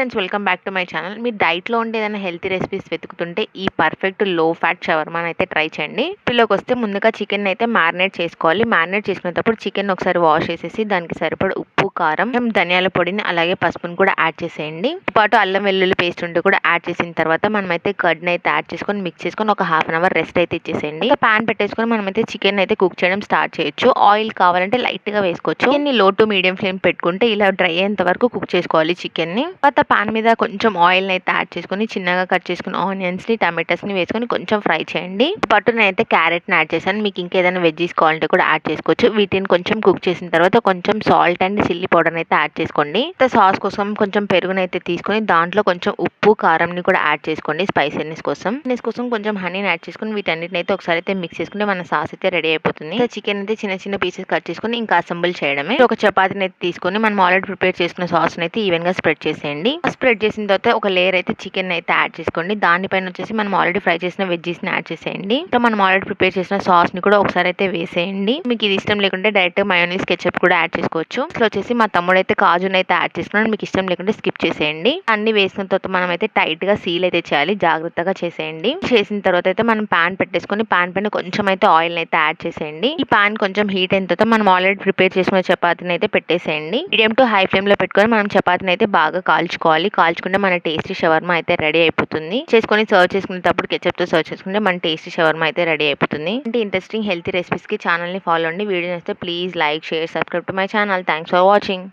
Friends, welcome back to my channel. మీరు డైట్‌లో ఉండే ఏదైనా హెల్తీ రెసిపీస్ వెతుకుతుంటే ఈ పర్ఫెక్ట్ లో ఫ్యాట్ షవర్మాని అయితే ట్రై చేయండి. ఇందులోకి వస్తే ముందుగా చికెన్ అయితే మ్యారినేట్ చేసుకోవాలి. మ్యారినేట్ చేసుకునేటప్పుడు చికెన్ ఒకసారి వాష్ చేసేసి దానికి సరిపడ ఉప్పు, కారం, ధనియాల పొడిని అలాగే పసుపుని కూడా యాడ్ చేసేయండి. పాటు అల్లం వెల్లుల్లి పేస్ట్ ఉంటే కూడా యాడ్ చేసిన తర్వాత మనమైతే కర్డ్ని అయితే యాడ్ చేసుకొని మిక్స్ చేసుకొని ఒక హాఫ్ అన్ అవర్ రెస్ట్ అయితే ఇచ్చేసేయండి. పాన్ పెట్టేసుకొని మనమైతే చికెన్ అయితే కుక్ చేయడం స్టార్ట్ చేయొచ్చు. ఆయిల్ కావాలంటే లైట్ గా వేసుకోవచ్చు. చికెన్ని లో టు మీడియం ఫ్లేమ్ పెట్టుకుంటే ఇలా డ్రై అయ్యేంత వరకు కుక్ చేసుకోవాలి చికెన్ ని. తర్వాత పాన్ మీద కొంచెం ఆయిల్ అయితే యాడ్ చేసుకొని చిన్నగా కట్ చేసుకుని ఆనియన్స్ ని, టమాటోస్ ని వేసుకొని కొంచెం ఫ్రై చేయండి. పాటు నేనైతే క్యారెట్ ని యాడ్ చేశాను. మీకు ఇంకేదైనా వెజ్జీస్ కావాలంటే కూడా యాడ్ చేసుకోవచ్చు. వీటిని కొంచెం కుక్ చేసిన తర్వాత కొంచెం సాల్ట్ అండ్ చిల్లీ పౌడర్ అయితే యాడ్ చేసుకోండి. సాస్ కోసం కొంచెం పెరుగునైతే తీసుకొని దాంట్లో కొంచెం ఉప్పు, కారం ని కూడా యాడ్ చేసుకోండి. స్పైసీనెస్ కోసం కొంచెం హనీని యాడ్ చేసుకొని వీటన్నిటిని అయితే ఒకసారి అయితే మిక్స్ చేసుకుంటే మన సాస్ అయితే రెడీ అయిపోతుంది. చికెన్ అయితే చిన్న చిన్న పీసెస్ కట్ చేసుకొని ఇంకా అసెంబుల్ చేయడమే. ఒక చపాతీని అయితే తీసుకొని మనం ఆల్రెడీ ప్రిపేర్ చేసుకున్న సాస్ అయితే ఈవెన్ గా స్ప్రెడ్ చేసేయండి. స్ప్రెడ్ చేసిన తర్వాత ఒక లేయర్ అయితే చికెన్ అయితే యాడ్ చేసుకోండి. దానిపైన వచ్చేసి మనం ఆల్రెడీ ఫ్రై చేసిన వెజ్జీస్ ని యాడ్ చేసేయండి. మనం ఆల్రెడీ ప్రిపేర్ చేసిన సాస్ ని కూడా ఒకసారి అయితే వేసేయండి. మీకు ఇది ఇష్టం లేకుంటే డైరెక్ట్ మయోనీస్, కెచప్ కూడా యాడ్ చేసుకోవచ్చు. ఇట్లా వచ్చేసి మా తమ్ముడు అయితే కాజుని అయితే యాడ్ చేసుకున్నాడు. మీకు ఇష్టం లేకుంటే స్కిప్ చేసేయండి. అన్ని వేసిన తర్వాత మనం అయితే టైట్ గా సీల్ అయితే చేయాలి. జాగ్రత్తగా చేసేయండి. చేసిన తర్వాత అయితే మనం పాన్ పెట్టేసుకొని పాన్ పైన కొంచెం అయితే ఆయిల్ అయితే యాడ్ చేసేయండి. ఈ పాన్ కొంచెం హీట్ అయిన తర్వాత మనం ఆల్రెడీ ప్రిపేర్ చేసుకున్న చపాతీని అయితే పెట్టేసేయండి. మీడియం టు హై ఫ్లేమ్ లో పెట్టుకొని మనం చపాతీని అయితే బాగా కాల్చుకోవాలి. కాల్చుకుంటే మన టేస్టీ షవర్మా అయితే రెడీ అయిపోతుంది. చేసుకొని సర్వ్ చేసుకునేటప్పుడు కెచప్ తో సర్వ్ చేసుకుంటే మన టేస్టీ షవర్మా అయితే రెడీ అయిపోతుంది. అంటే ఇంట్రెస్టింగ్ హెల్తీ రెసిపీస్ కి ఛానల్ ని ఫాలో అండి. వీడియో నచ్చితే please like, share, subscribe to my channel. Thanks for watching.